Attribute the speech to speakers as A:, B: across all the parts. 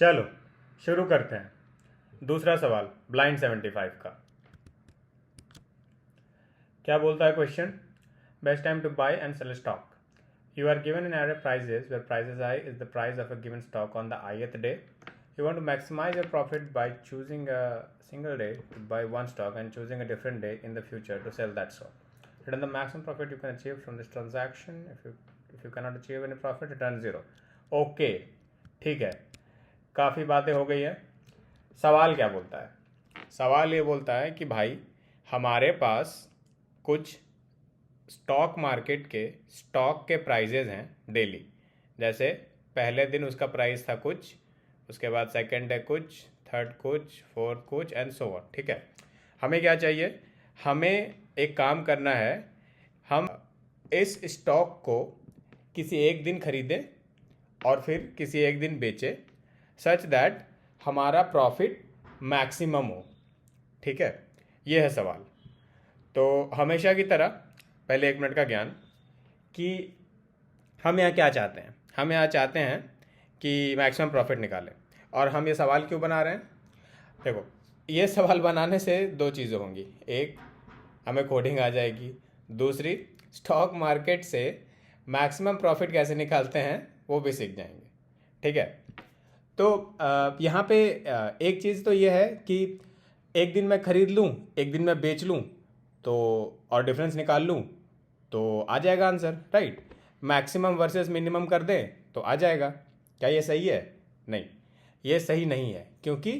A: चलो शुरू करते हैं। दूसरा सवाल ब्लाइंड 75 का क्या बोलता है question? Best time to buy and sell stock. You are given an array of prices where prices I is the price of a given stock on the ith day. You want to maximize your profit by choosing a single day to buy one stock and choosing a different day in the future to sell that stock. Return the maximum profit you can achieve from this transaction. If you cannot achieve any profit, return zero. Okay, ठीक है, काफ़ी बातें हो गई है। सवाल क्या बोलता है? सवाल ये बोलता है कि भाई हमारे पास कुछ स्टॉक मार्केट के स्टॉक के प्राइजेज हैं डेली। जैसे पहले दिन उसका प्राइस था कुछ, उसके बाद सेकंड डे कुछ, थर्ड कुछ, फोर्थ कुछ एंड सो ऑन। ठीक है, हमें क्या चाहिए? हमें एक काम करना है, हम इस स्टॉक को किसी एक दिन खरीदें और फिर किसी एक दिन बेचें सच दैट हमारा प्रॉफिट मैक्सिमम हो। ठीक है, ये है सवाल। तो हमेशा की तरह पहले 1 मिनट का ज्ञान कि हम यहाँ क्या चाहते हैं। हम यहाँ चाहते हैं कि मैक्सिमम प्रॉफिट निकालें। और हम ये सवाल क्यों बना रहे हैं? देखो, ये सवाल बनाने से 2 चीज़ें होंगी। एक, हमें कोडिंग आ जाएगी। दूसरी, स्टॉक मार्केट से मैक्सिमम प्रॉफिट कैसे निकालते हैं वो भी सीख जाएंगे। ठीक है, तो यहाँ पे एक चीज़ तो ये है कि एक दिन मैं खरीद लूँ, एक दिन मैं बेच लूँ तो और डिफरेंस निकाल लूँ तो आ जाएगा answer, right. Maximum versus minimum कर दें तो आ जाएगा। क्या ये सही है? नहीं, ये सही नहीं है, क्योंकि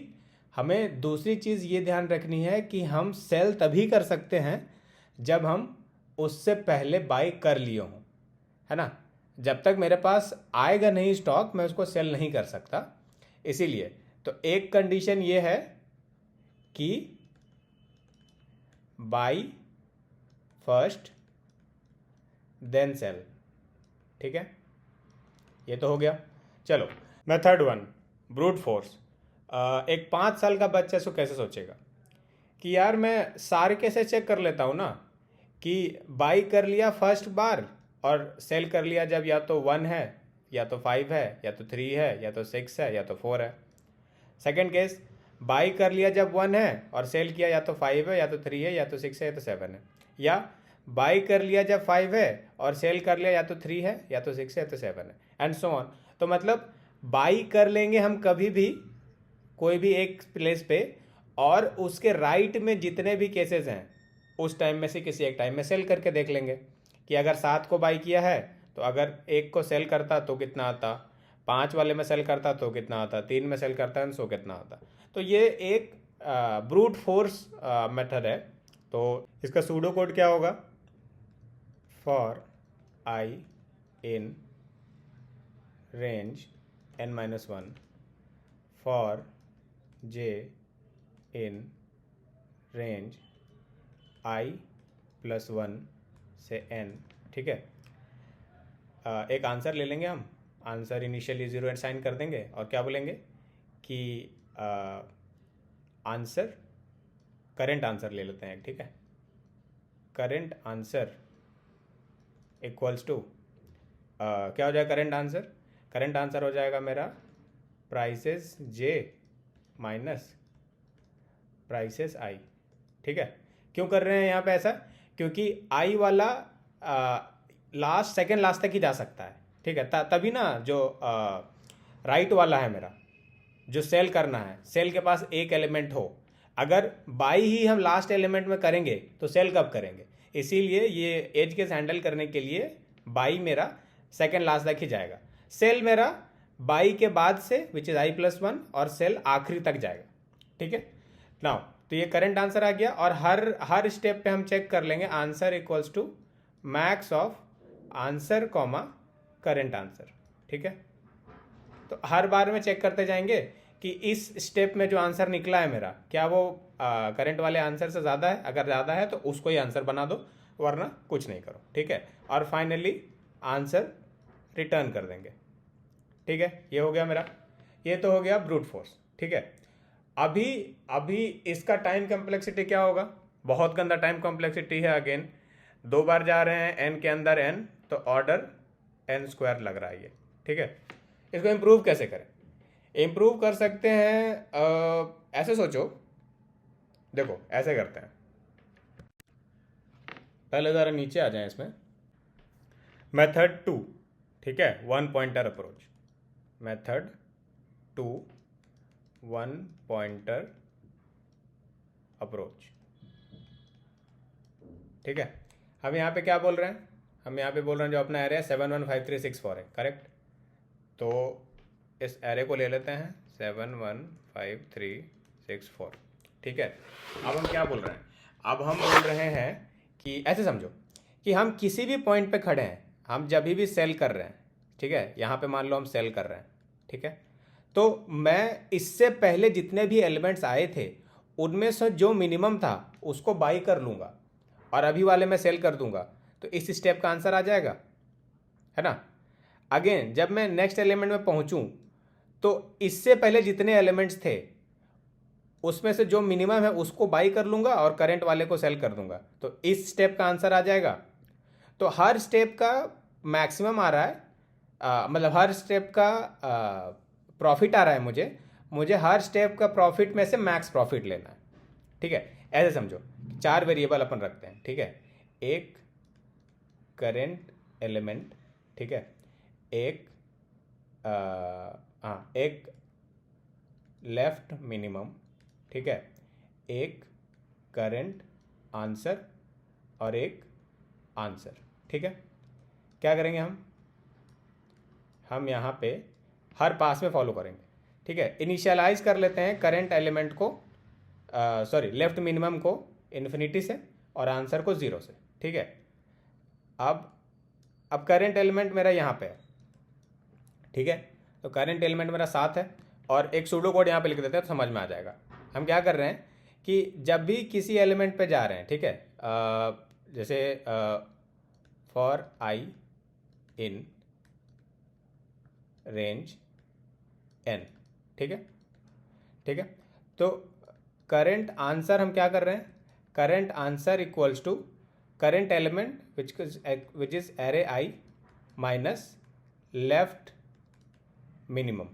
A: हमें दूसरी चीज़ ये ध्यान रखनी है कि हम सेल तभी कर सकते हैं जब हम उससे पहले बाई कर लिए हों, है ना। जब तक मेरे पास आएगा नहीं स्टॉक, मैं उसको सेल नहीं कर सकता। इसीलिए तो एक कंडीशन ये है कि बाई फर्स्ट देन सेल। ठीक है, ये तो हो गया। चलो मेथड 1, ब्रूट फोर्स। एक 5 साल का बच्चा इसको कैसे सोचेगा कि यार मैं सारे कैसे चेक कर लेता हूँ ना, कि बाई कर लिया फर्स्ट बार और सेल कर लिया जब या तो 1 है या तो 5 है या तो 3 है या तो 6 है या तो 4 है। सेकेंड केस, बाई कर लिया जब 1 है और सेल किया या तो 5 है या तो 3 है या तो 6 है या तो 7 है। या बाई कर लिया जब 5 है और सेल कर लिया या तो 3 है या तो 6 है या तो 7 है एंड सो ऑन। तो मतलब बाई कर लेंगे हम कभी भी कोई भी एक प्लेस पे, और उसके राइट में जितने भी केसेस हैं उस टाइम में से किसी एक टाइम में सेल करके देख लेंगे कि अगर 7 को बाई किया है तो अगर 1 को सेल करता तो कितना आता, 5 वाले में सेल करता तो कितना आता, 3 में सेल करता है सो कितना आता। तो ये एक ब्रूट फोर्स मेथड है। तो इसका सूडो कोड क्या होगा? For I in range n-1 for j in range i+1 से n। ठीक है, एक आंसर ले लेंगे हम, आंसर इनिशियली 0 एंड साइन कर देंगे और क्या बोलेंगे कि आंसर, करेंट आंसर ले लेते हैं। ठीक है, करेंट आंसर इक्वल्स टू क्या हो जाएगा करेंट आंसर? करेंट आंसर हो जाएगा मेरा prices j minus prices i। ठीक है, क्यों कर रहे हैं यहाँ पे ऐसा? क्योंकि i वाला लास्ट सेकेंड लास्ट तक ही जा सकता है। ठीक है, तभी ना जो राइट वाला है मेरा, जो सेल करना है, सेल के पास एक एलिमेंट हो। अगर बाई ही हम लास्ट एलिमेंट में करेंगे तो सेल कब करेंगे? इसीलिए ये एज केस हैंडल करने के लिए बाई मेरा सेकेंड लास्ट तक ही जाएगा, सेल मेरा बाई के बाद से विच इज i+1 और सेल आखिरी तक जाएगा। ठीक है, नाउ तो ये करंट आंसर आ गया और हर स्टेप पे हम चेक कर लेंगे answer equals to max of answer comma current answer. ठीक है, तो हर बार में चेक करते जाएंगे कि इस स्टेप में जो आंसर निकला है मेरा, क्या वो करंट वाले आंसर से ज़्यादा है। अगर ज़्यादा है तो उसको ही आंसर बना दो, वरना कुछ नहीं करो। ठीक है, और फाइनली आंसर रिटर्न कर देंगे। ठीक है, ये हो गया मेरा, ये तो हो गया ब्रूट फोर्स। ठीक है, अभी इसका टाइम कॉम्प्लेक्सिटी क्या होगा? बहुत गंदा टाइम कॉम्प्लेक्सिटी है। अगेन 2 बार जा रहे हैं n के अंदर n, तो ऑर्डर n² लग रहा है ये। ठीक है, इसको इम्प्रूव कैसे करें? इम्प्रूव कर सकते हैं, ऐसे सोचो, देखो ऐसे करते हैं, पहले ज़रा नीचे आ जाएं इसमें। मेथड 2, ठीक है, one pointer approach. Method 2 one pointer approach, ठीक है। हम यहाँ पे क्या बोल रहे हैं, हम यहाँ पे बोल रहे हैं जो अपना एरे है 715364 है, करेक्ट। तो इस एरे को ले लेते हैं 715364, ठीक है। अब हम क्या बोल रहे हैं, अब हम बोल रहे हैं कि ऐसे समझो कि हम किसी भी पॉइंट पे खड़े हैं, हम जब भी सेल कर रहे हैं, ठीक है, यहाँ पे मान लो हम सेल कर रहे हैं, ठीक है। तो मैं इससे पहले जितने भी एलिमेंट्स आए थे उनमें से जो मिनिमम था उसको बाई कर लूँगा और अभी वाले में सेल कर दूंगा, तो इस स्टेप का आंसर आ जाएगा, है ना। अगेन जब मैं नेक्स्ट एलिमेंट में पहुंचूं तो इससे पहले जितने एलिमेंट्स थे उसमें से जो मिनिमम है उसको बाई कर लूंगा और करंट वाले को सेल कर दूंगा, तो इस स्टेप का आंसर आ जाएगा। तो हर स्टेप का मैक्सिमम आ रहा है, मतलब हर स्टेप का प्रॉफिट आ रहा है, मुझे हर स्टेप का प्रॉफिट में से मैक्स प्रॉफिट लेना है, ठीक है। ऐसे समझो 4 वेरिएबल अपन रखते हैं, ठीक है। एक करेंट एलिमेंट, ठीक है, एक एक लेफ्ट मिनिमम, ठीक है, एक करंट आंसर और एक आंसर, ठीक है। क्या करेंगे हम यहाँ पे हर पास में फॉलो करेंगे, ठीक है। इनिशियलाइज कर लेते हैं करंट एलिमेंट को, सॉरी लेफ्ट मिनिमम को इन्फिनिटी से और आंसर को 0 से, ठीक है। अब करंट एलिमेंट मेरा यहाँ पे है, ठीक है। तो करंट एलिमेंट मेरा 7 है और एक सूडो कोड यहाँ पे लिख देते हैं तो समझ में आ जाएगा। हम क्या कर रहे हैं कि जब भी किसी एलिमेंट पे जा रहे हैं, ठीक है, जैसे for I in range n, ठीक है, ठीक है। तो करंट आंसर हम क्या कर रहे हैं, current answer equals to current element which is array I minus left minimum.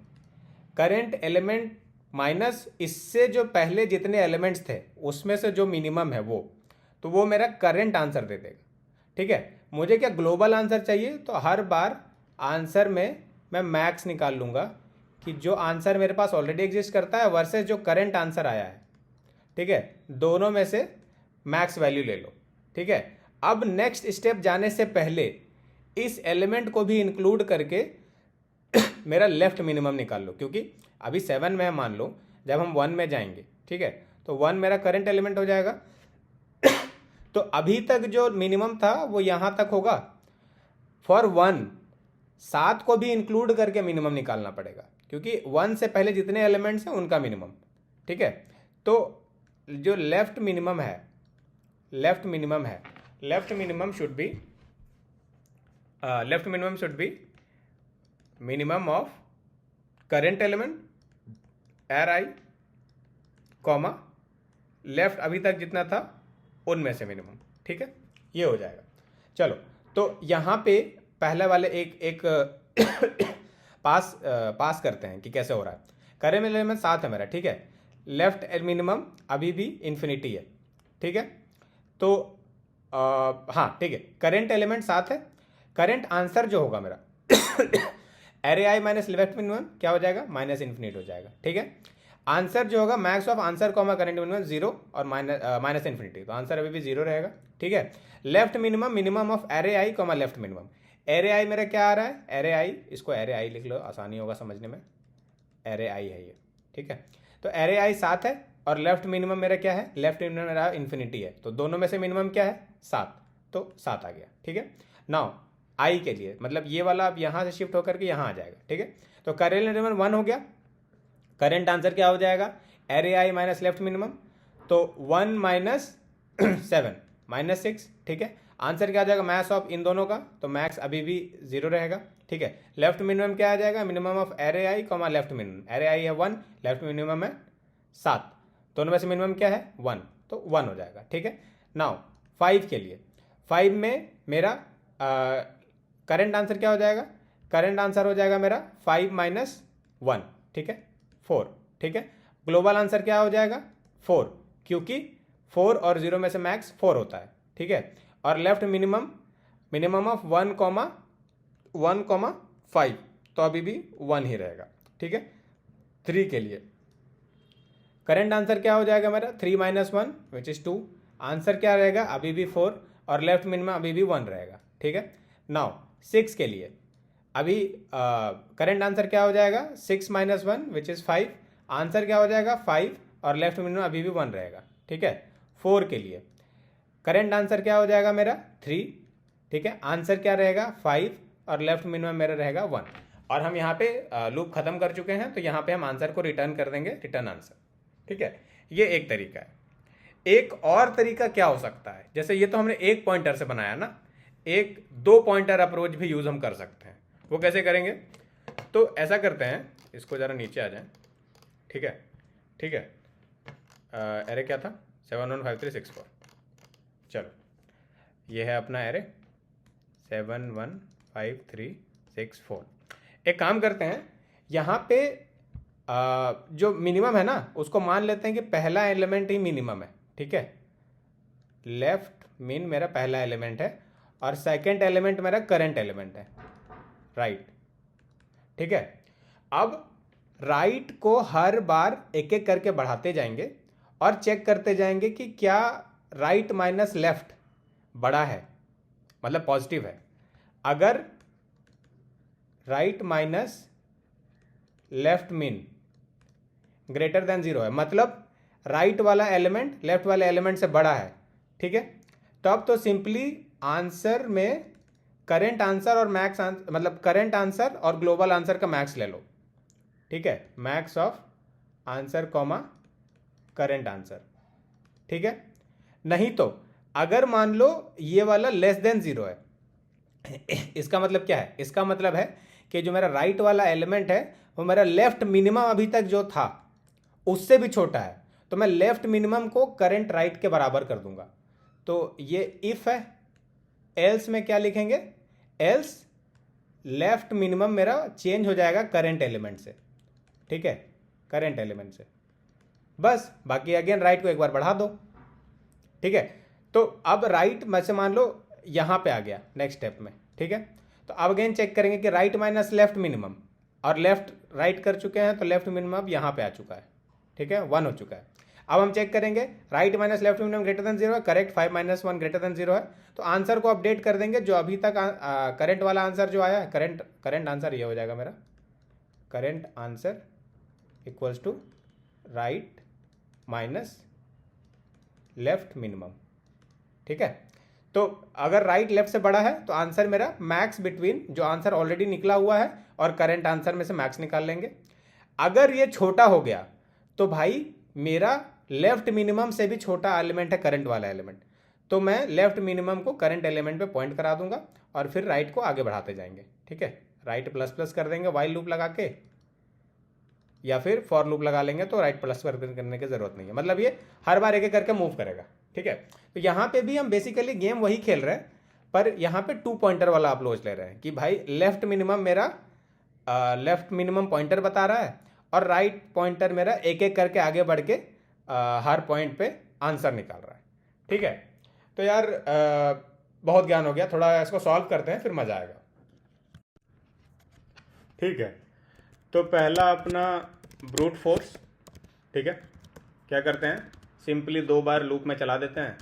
A: Current element minus इससे जो पहले जितने एलिमेंट्स थे उसमें से जो मिनिमम है वो, तो वो मेरा करंट आंसर दे देगा, ठीक है। मुझे क्या ग्लोबल आंसर चाहिए, तो हर बार आंसर में मैं मैक्स निकाल लूँगा कि जो आंसर मेरे पास ऑलरेडी एग्जिस्ट करता है वर्सेस जो करंट आंसर आया है, ठीक है, दोनों में से मैक्स वैल्यू ले लो, ठीक है। अब नेक्स्ट स्टेप जाने से पहले इस एलिमेंट को भी इंक्लूड करके मेरा लेफ्ट मिनिमम निकाल लो, क्योंकि अभी 7 में है, मान लो जब हम 1 में जाएंगे, ठीक है, तो 1 मेरा करंट एलिमेंट हो जाएगा। तो अभी तक जो मिनिमम था वो यहाँ तक होगा। फॉर 1 7 को भी इंक्लूड करके मिनिमम निकालना पड़ेगा, क्योंकि 1 से पहले जितने एलिमेंट्स हैं उनका मिनिमम, ठीक है। तो जो left minimum should be minimum of current element एर आई कॉमा लेफ्ट अभी तक जितना था उनमें से मिनिमम, ठीक है, ये हो जाएगा। चलो तो यहाँ पे पहले वाले एक पास करते हैं कि कैसे हो रहा है। करंट एलिमेंट 7 है मेरा, ठीक है, लेफ्ट मिनिमम अभी भी इन्फिनिटी है, ठीक है। तो हाँ ठीक है, करंट एलिमेंट 7 है, करंट आंसर जो होगा मेरा array I minus left minimum क्या हो जाएगा, माइनस इन्फिनिट हो जाएगा, ठीक है। आंसर जो होगा max of answer comma current minimum 0 और माइनस इन्फिनिटी, तो आंसर अभी भी 0 रहेगा, ठीक है। Left minimum minimum of array I comma left minimum, array आई मेरा क्या आ रहा है, एरे आई, इसको एरे आई लिख लो आसानी होगा समझने में, एरे आई है ये, ठीक है। तो एरे आई 7 है और लेफ्ट मिनिमम मेरा क्या है, लेफ्ट मिनिमम मेरा इन्फिनिटी है, तो दोनों में से मिनिमम क्या है 7, तो 7 आ गया, ठीक है। नाउ आई के लिए मतलब ये वाला अब यहाँ से शिफ्ट होकर के यहाँ आ जाएगा, ठीक है। तो करंट एलिमेंट 1 हो गया, करंट आंसर क्या हो जाएगा, array I minus left minimum, तो 1 माइनस 7 माइनस 6, ठीक है। आंसर क्या आ जाएगा मैक्स ऑफ इन दोनों का, तो मैक्स अभी भी 0 रहेगा, ठीक है। लेफ्ट मिनिमम क्या आ जाएगा, minimum of array I comma left minimum, array आई है 1, लेफ्ट मिनिमम है 7, दोनों में से मिनिमम क्या है 1, तो 1 हो जाएगा, ठीक है। नाउ 5 के लिए, 5 में मेरा करंट आंसर क्या हो जाएगा, करंट आंसर हो जाएगा मेरा 5 माइनस 1, ठीक है, 4, ठीक है। ग्लोबल आंसर क्या हो जाएगा 4, क्योंकि 4 और 0 में से मैक्स 4 होता है, ठीक है। और लेफ्ट मिनिमम ऑफ 1,5, तो अभी भी 1 ही रहेगा, ठीक है। 3 के लिए करेंट आंसर क्या हो जाएगा मेरा 3 - 1 विच इज 2, आंसर क्या रहेगा अभी भी 4 और लेफ्ट मिनिमम अभी भी 1 रहेगा, ठीक है। नाउ 6 के लिए अभी करेंट आंसर क्या हो जाएगा 6 - 1 विच इज 5, आंसर क्या हो जाएगा 5 और लेफ्ट मिनिमम अभी भी 1 रहेगा, ठीक है। 4 के लिए करेंट आंसर क्या हो जाएगा मेरा 3, ठीक है, आंसर क्या रहेगा 5 और लेफ्ट मिनिमम मेरा रहेगा 1। और हम यहाँ पे लूप खत्म कर चुके हैं, तो यहाँ पे हम आंसर को रिटर्न कर देंगे, रिटर्न आंसर, ठीक है। ये एक तरीका है। एक और तरीका क्या हो सकता है, जैसे ये तो हमने एक पॉइंटर से बनाया ना, एक 2 पॉइंटर अप्रोच भी यूज हम कर सकते हैं। वो कैसे करेंगे, तो ऐसा करते हैं, इसको जरा नीचे आ जाए, ठीक है, ठीक है। एरे क्या था 715364, चलो ये है अपना एरे 715364। एक काम करते हैं, यहाँ पे जो मिनिमम है ना उसको मान लेते हैं कि पहला एलिमेंट ही मिनिमम है, ठीक है। लेफ्ट मिन मेरा पहला एलिमेंट है और सेकंड एलिमेंट मेरा करंट एलिमेंट है, राइट, ठीक है। अब राइट को हर बार एक एक करके बढ़ाते जाएंगे और चेक करते जाएंगे कि क्या राइट माइनस लेफ्ट बड़ा है, मतलब पॉजिटिव है। अगर राइट माइनस लेफ्ट मिन ग्रेटर देन 0 है, मतलब राइट वाला एलिमेंट लेफ्ट वाले एलिमेंट से बड़ा है, ठीक है। तो अब तो सिंपली आंसर में करेंट आंसर और मैक्स आंसर, मतलब करेंट आंसर और ग्लोबल आंसर का मैक्स ले लो, ठीक है, max of answer comma current answer, ठीक है। नहीं तो अगर मान लो ये वाला लेस देन 0 है, इसका मतलब क्या है, इसका मतलब है कि जो मेरा राइट वाला एलिमेंट है वो मेरा लेफ्ट मिनिमम अभी तक जो था उससे भी छोटा है, तो मैं लेफ्ट मिनिमम को करंट राइट के बराबर कर दूंगा। तो ये इफ है, एल्स में क्या लिखेंगे, एल्स लेफ्ट मिनिमम मेरा चेंज हो जाएगा करंट एलिमेंट से, ठीक है, करंट एलिमेंट से, बस। बाकी अगेन राइट को एक बार बढ़ा दो, ठीक है। तो अब राइट में से मान लो यहां पे आ गया नेक्स्ट स्टेप में, ठीक है। तो अब अगेन चेक करेंगे कि राइट माइनस लेफ्ट मिनिमम, और लेफ्ट राइट कर चुके हैं तो लेफ्ट मिनिमम अब यहां पे आ चुका है, ठीक है, 1 हो चुका है। अब हम चेक करेंगे right minus left minimum greater than 0 है, करेक्ट, 5 - 1 ग्रेटर देन 0 है, तो आंसर को अपडेट कर देंगे। जो अभी तक करंट वाला आंसर जो आया है, करंट आंसर ये हो जाएगा मेरा, current answer equals to right minus left minimum, ठीक है। तो अगर राइट लेफ्ट से बड़ा है तो आंसर मेरा मैक्स बिटवीन जो आंसर ऑलरेडी निकला हुआ है और करंट आंसर में से मैक्स निकाल लेंगे। अगर ये छोटा हो गया तो भाई मेरा लेफ्ट मिनिमम से भी छोटा एलिमेंट है करंट वाला एलिमेंट, तो मैं लेफ्ट मिनिमम को करंट एलिमेंट पे पॉइंट करा दूंगा और फिर राइट को आगे बढ़ाते जाएंगे, ठीक है। राइट प्लस प्लस कर देंगे वाइल लूप लगा के, या फिर फॉर लूप लगा लेंगे, तो राइट प्लस करने की जरूरत नहीं है, मतलब ये हर बार एक एक करके मूव करेगा, ठीक है। तो यहाँ पे भी हम बेसिकली गेम वही खेल रहे हैं, पर यहाँ पे 2 पॉइंटर वाला अप्रोच ले रहे हैं कि भाई लेफ्ट मिनिमम मेरा लेफ्ट मिनिमम पॉइंटर बता रहा है और राइट पॉइंटर मेरा एक एक करके आगे बढ़ के हर पॉइंट पे आंसर निकाल रहा है, ठीक है। तो यार बहुत ज्ञान हो गया, थोड़ा इसको सॉल्व करते हैं फिर मजा आएगा, ठीक है। तो पहला अपना ब्रूट फोर्स, ठीक है। क्या करते हैं, सिंपली 2 बार लूप में चला देते हैं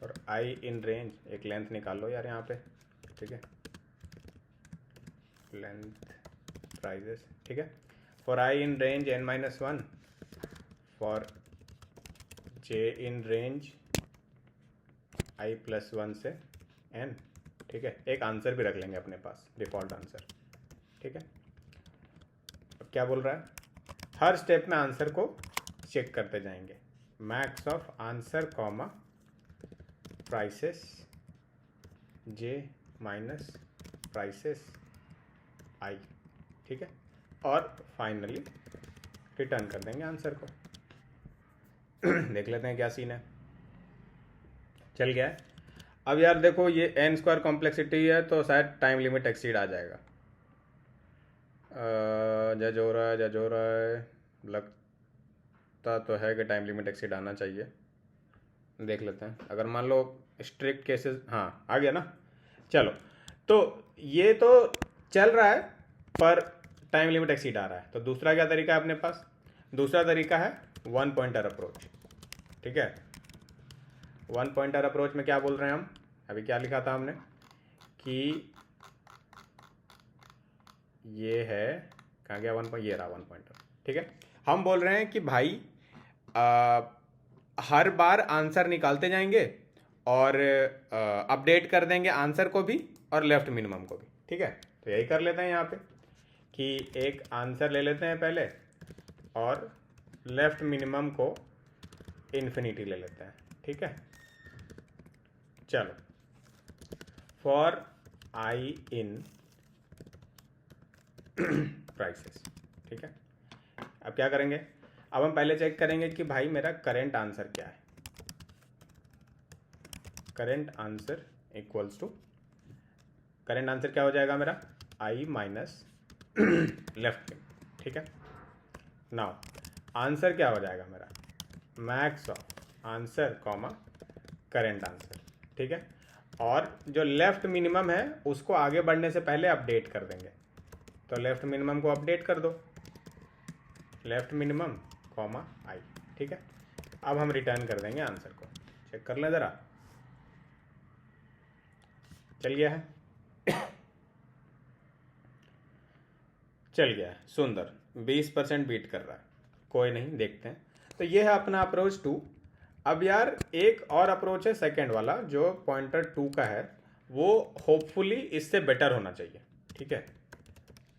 A: और आई इन रेंज, एक लेंथ निकाल लो यार यहाँ पे, ठीक है, लेंथ प्राइजेस, ठीक है। For I in range n-1, for J in range i+1 से n, ठीक है। एक आंसर भी रख लेंगे अपने पास, डिफॉल्ट आंसर, ठीक है। अब क्या बोल रहा है, हर स्टेप में आंसर को चेक करते जाएंगे, max of answer comma prices J minus prices I, ठीक है, और फाइनली रिटर्न कर देंगे आंसर को। देख लेते हैं क्या सीन है, चल गया है। अब यार देखो ये n² कॉम्प्लेक्सिटी है तो शायद टाइम लिमिट एक्सीड आ जाएगा। जज हो रहा है, जज हो रहा है, लगता तो है कि टाइम लिमिट एक्सीड आना चाहिए। देख लेते हैं, अगर मान लो स्ट्रिक्ट केसेस, हाँ आ गया ना। चलो, तो ये तो चल रहा है पर टाइम लिमिट एक्सीड आ रहा है, तो दूसरा क्या तरीका है अपने पास? दूसरा तरीका है वन पॉइंटर अप्रोच। ठीक है, वन पॉइंटर अप्रोच में क्या बोल रहे हैं हम? अभी क्या लिखा था हमने कि ये है, कहाँ गया वन पॉइंट, ये रहा वन पॉइंटर। ठीक है, हम बोल रहे हैं कि भाई हर बार आंसर निकालते जाएंगे और अपडेट कर देंगे आंसर को भी और लेफ्ट मिनिमम को भी। ठीक है, तो यही कर लेते हैं यहाँ पे कि एक आंसर ले लेते हैं पहले और लेफ्ट मिनिमम को इन्फिनिटी ले लेते हैं। ठीक है, चलो, फॉर आई इन प्राइसेस। ठीक है, अब क्या करेंगे? अब हम पहले चेक करेंगे कि भाई मेरा करेंट आंसर क्या है। Current answer equals to, current answer क्या हो जाएगा मेरा? आई माइनस लेफ्ट में। ठीक है, नाउ आंसर क्या हो जाएगा मेरा? Max of answer comma current answer. ठीक है, और जो लेफ्ट मिनिमम है उसको आगे बढ़ने से पहले अपडेट कर देंगे, तो लेफ्ट मिनिमम को अपडेट कर दो, लेफ्ट मिनिमम कॉमा आई। ठीक है, अब हम रिटर्न कर देंगे आंसर को। चेक कर लें ज़रा, चल गया है? चल गया है, सुंदर, 20% बीट कर रहा है। कोई नहीं, देखते हैं। तो ये है अपना अप्रोच 2। अब यार एक और अप्रोच है सेकंड वाला, जो पॉइंटर 2 का है, वो होपफुली इससे बेटर होना चाहिए। ठीक है,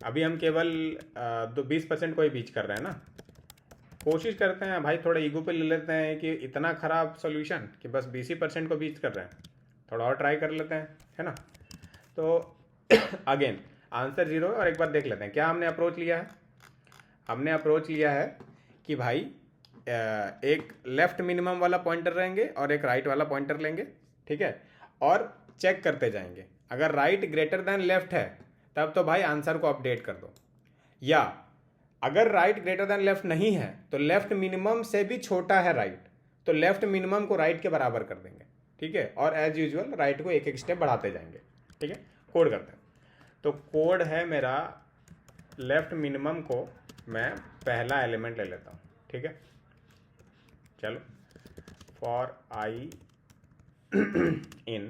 A: अभी हम केवल 20% को ही बीच कर रहे हैं ना। कोशिश करते हैं भाई, थोड़ा ईगो पे ले लेते हैं कि इतना ख़राब सोल्यूशन कि बस 20% को बीच कर रहे हैं, थोड़ा और ट्राई कर लेते हैं, है ना। तो अगेन आंसर 0 है, और एक बार देख लेते हैं क्या हमने अप्रोच लिया है। हमने अप्रोच लिया है कि भाई एक लेफ्ट मिनिमम वाला पॉइंटर रहेंगे और एक राइट वाला पॉइंटर लेंगे। ठीक है, और चेक करते जाएंगे, अगर राइट ग्रेटर देन लेफ्ट है तब तो भाई आंसर को अपडेट कर दो, या अगर राइट ग्रेटर देन लेफ्ट नहीं है तो लेफ्ट मिनिमम से भी छोटा है राइट, तो लेफ्ट मिनिमम को राइट के बराबर कर देंगे। ठीक है, और एज यूजुअल राइट को एक एक स्टेप बढ़ाते जाएंगे। ठीक है, कोड करते हैं। तो कोड है मेरा, लेफ्ट मिनिमम को मैं पहला एलिमेंट ले लेता हूँ। ठीक है, चलो, for I in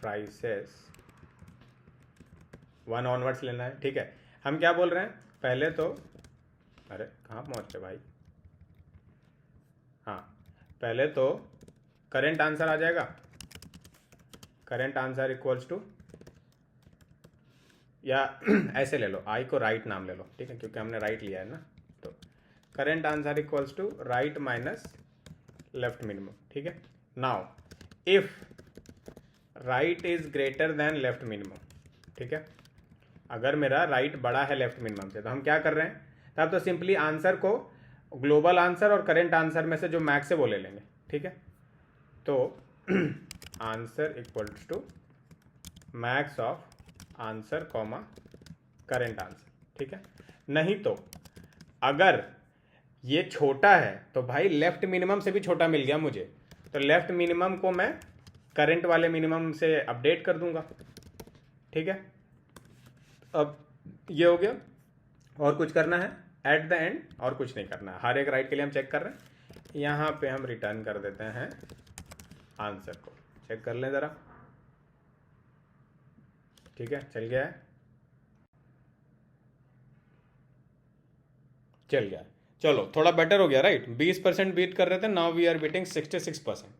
A: prices 1 onwards लेना है। ठीक है, हम क्या बोल रहे हैं पहले तो, अरे कहाँ पहुँचते भाई, हाँ पहले तो करेंट आंसर आ जाएगा। करेंट आंसर इक्वल्स टू, या ऐसे ले लो, आई को राइट नाम ले लो। ठीक है, क्योंकि हमने राइट लिया है ना, तो current answer equals to right minus left minimum. ठीक है, now if right is greater than left minimum. ठीक है, अगर मेरा राइट बड़ा है लेफ्ट मिनिमम से, तो हम क्या कर रहे हैं, तब तो सिंपली आंसर को ग्लोबल आंसर और करेंट आंसर में से जो मैक्स है वो ले लेंगे। ठीक है, तो answer equals to max of answer comma current answer. ठीक है, नहीं तो अगर ये छोटा है तो भाई लेफ्ट मिनिमम से भी छोटा मिल गया मुझे, तो लेफ्ट मिनिमम को मैं करंट वाले मिनिमम से अपडेट कर दूंगा। ठीक है, अब ये हो गया, और कुछ करना है एट द एंड? और कुछ नहीं करना है, हर एक राइट के लिए हम चेक कर रहे हैं। यहाँ पे हम रिटर्न कर देते हैं आंसर को। चेक कर लें ज़रा, ठीक है, चल गया है, चल गया। चलो, थोड़ा बेटर हो गया राइट, 20% बीट कर रहे थे, now we are beating 66%।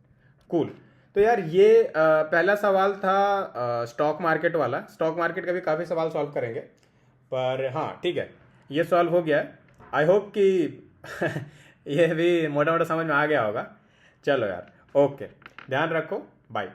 A: Cool. तो यार ये पहला सवाल था स्टॉक मार्केट वाला। स्टॉक मार्केट का भी काफ़ी सवाल सॉल्व करेंगे, पर हाँ ठीक है, ये सॉल्व हो गया है। आई होप कि ये भी मोटा मोटा समझ में आ गया होगा। चलो यार, ओके, ध्यान रखो, बाय।